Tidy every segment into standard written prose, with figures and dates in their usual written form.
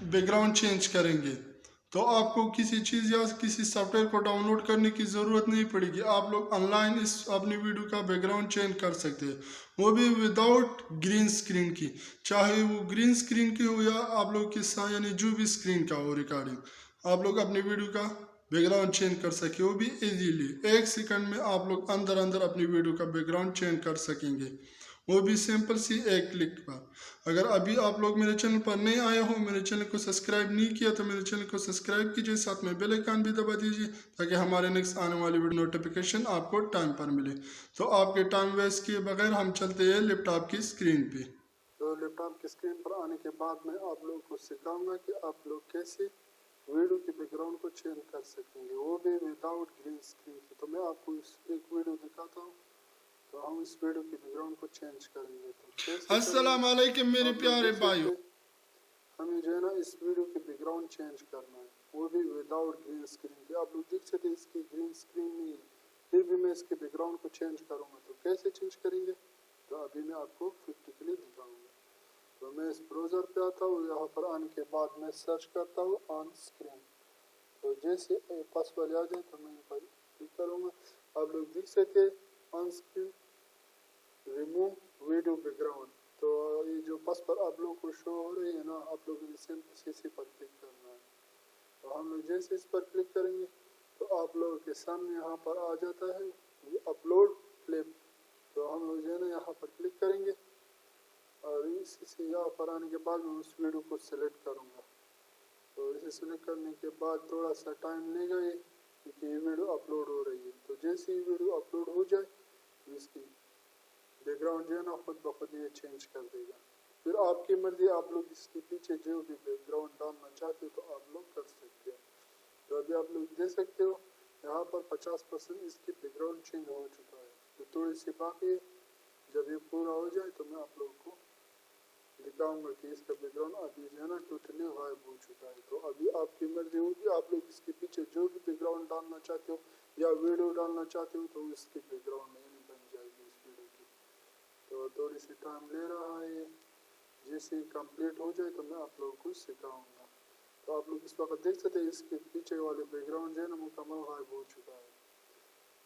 Background change करेंगे तो आपको किसी चीज़ या किसी सॉफ्टवेयर को डाउनलोड करने की ज़रूरत नहीं पड़ेगी। आप लोग ऑनलाइन इस अपनी वीडियो का बैकग्राउंड चेंज कर सकते हैं, वो भी विदाउट ग्रीन स्क्रीन की। चाहे वो ग्रीन स्क्रीन की हो या आप लोग के साथ यानी जो भी स्क्रीन का हो रिकॉर्डिंग, आप लोग अपनी वीडियो का बैकग्राउंड चेंज कर सके, वो भी इजीली 1 सेकंड में आप लोग अंदर अंदर अपनी वीडियो का बैकग्राउंड चेंज कर सकेंगे, वो भी सिंपल सी एक क्लिक पर। अगर अभी आप लोग मेरे चैनल पर नए आए हो, मेरे चैनल को सब्सक्राइब नहीं किया तो मेरे चैनल को सब्सक्राइब कीजिए, साथ में बेल आइकन भी दबा दीजिए ताकि हमारे नेक्स्ट आने वाली वीडियो नोटिफिकेशन आपको टाइम पर मिले। तो आपके टाइम वेस्ट किए बगैर हम चलते हैं लैपटॉप की स्क्रीन पे। तो लैपटॉप की स्क्रीन पर आने के बाद मैं आप लोगों को सिखाऊंगा कि आप लोग कैसे वीडियो के बैकग्राउंड को चेंज कर सकेंगे, वो भी विदाउट ग्रीन स्क्रीन की। तो मैं आपको एक वीडियो दिखाता हूँ, तो हम इस वीडियो के बैकग्राउंड को चेंज करेंगे। तो अस्सलाम वालेकुम मेरे प्यारे भाइयों, हमें जो है ना इस वीडियो के बैकग्राउंड चेंज करना है, वो भी विदाउट ग्रीन स्क्रीन की। आप लोग देख सकते हैं इसकी ग्रीन स्क्रीन नहीं है, फिर भी मैं इसके बैकग्राउंड को चेंज करूँगा। तो कैसे चेंज करेंगे तो अभी मैं आपको प्रैक्टिकली दिखाऊंगा। तो मैं इस ब्राउज़र पे आता हूँ, यहाँ पर आने के बाद मैं सर्च करता हूँ ऑन स्क्रीन। तो जैसे पास वाले आ जाए तो मैं पर क्लिक करूँगा। आप लोग देख सकते हैं on screen remove video background. तो ये जो पास पर आप लोगों को शो हो रही है ना, आप लोगों ने सिंपल इसी पर क्लिक करना है। तो हम लोग जैसे इस पर क्लिक करेंगे तो आप लोगों के सामने यहाँ पर आ जाता है अपलोड क्लिप। तो हम लोग जो है ना यहाँ पर क्लिक करेंगे और इसी से यहाँ पर आने के बाद मैं उस वीडियो को सिलेक्ट करूँगा। तो इसे सिलेक्ट करने के बाद थोड़ा सा टाइम लेगा ये, क्योंकि ये वीडियो अपलोड हो रही है। तो जैसे ही वीडियो अपलोड हो जाए तो इसकी बैकग्राउंड जो है ना खुद ब खुद ये चेंज कर देगा। फिर आपकी मर्जी, आप लोग इसके पीछे जो भी बैकग्राउंड डालना चाहते हो तो आप लोग कर सकते हो। तो अभी आप लोग देख सकते हो यहाँ पर 50% इसकी बैकग्राउंड चेंज हो चुका है, तो थोड़ी सी बाकी है। जब ये पूरा हो जाए तो मैं आप लोगों को दिखाऊंगा कि इसका बैकग्राउंड अभी जो है ना टोटली गायब हो चुका है। तो अभी आपकी मर्जी होगी, आप लोग इसके पीछे जो भी बैकग्राउंड डालना चाहते हो या वीडियो डालना चाहते हो तो इसकी बैकग्राउंड नहीं बन जाएगी इस वीडियो की। तो थोड़ी सी टाइम ले रहा है, जैसे कंप्लीट हो जाए तो मैं आप लोगों को सिखाऊंगा। तो आप लोग इस वक्त देख सकते हैं इसके पीछे वाले बैकग्राउंड जो है ना मुकम्मल गायब हो चुका है।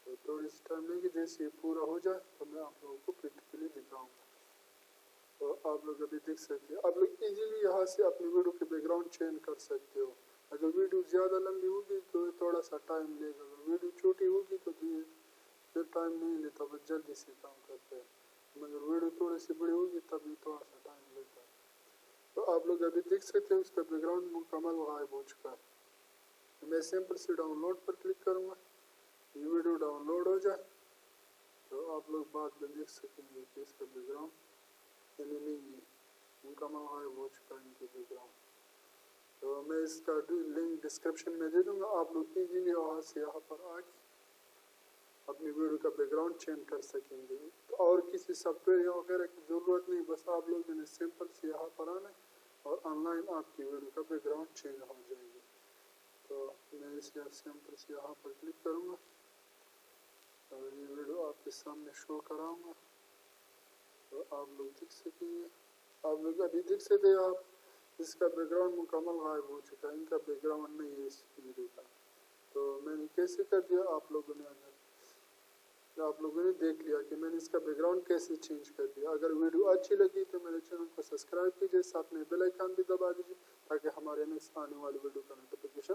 तो थोड़ी सी टाइम लेंगे, जैसे ये पूरा हो जाए तो मैं आप लोगों को प्रैक्टिकली दिखाऊंगा। तो आप लोग अभी देख सकते हैं, आप लोग इजीली यहाँ से अपनी वीडियो के बैकग्राउंड चेंज कर सकते हो। अगर वीडियो ज़्यादा लंबी होगी तो थोड़ा सा टाइम लेगा, अगर वीडियो छोटी होगी तो फिर टाइम नहीं लेता, बस जल्दी से काम करते हैं। मगर वीडियो थोड़ी सी बड़ी होगी तभी थोड़ा सा टाइम लेता है। तो आप लोग अभी देख सकते हो इसका बैकग्राउंड मुकम्मल गायब हो चुका है। मैं सिंपल से डाउनलोड पर क्लिक करूँगा, ये वीडियो डाउनलोड हो जाए तो आप लोग बाद में देख सकेंगे कि इसका बैकग्राउंड यानी नहीं है, मुकम्मल गायब हो चुका है इनके बैकग्राउंड। तो मैं इसका लिंक डिस्क्रिप्शन में दे दूँगा, आप लोग इजीली वहाँ से यहाँ पर आके अपनी वीडियो का बैकग्राउंड चेंज कर सकेंगे। तो और किसी सॉफ्टवेयर या वगैरह की ज़रूरत नहीं, बस आप लोगों ने सिंपल से यहाँ पर आना है और ऑनलाइन आपकी वीडियो का बैकग्राउंड चेंज हो जाएगी। तो मैं इसे सिंपल से यहाँ पर क्लिक करूँगा और ये वीडियो आपके सामने शो कराऊँगा तो आप लोग देख सकेंगे। आप लोग अभी देख सकते हैं आप इसका बैकग्राउंड मुकम्मल गायब हो चुका है, इनका बैकग्राउंड नहीं है इस वीडियो का। तो मैंने कैसे कर दिया, आप लोगों ने देख लिया कि मैंने इसका बैकग्राउंड कैसे चेंज कर दिया। अगर वीडियो अच्छी लगी तो मेरे चैनल को सब्सक्राइब कीजिए, साथ में बेल आइकन भी दबा दीजिए ताकि हमारे नेक्स्ट आने वाली वीडियो का नोटिफिकेशन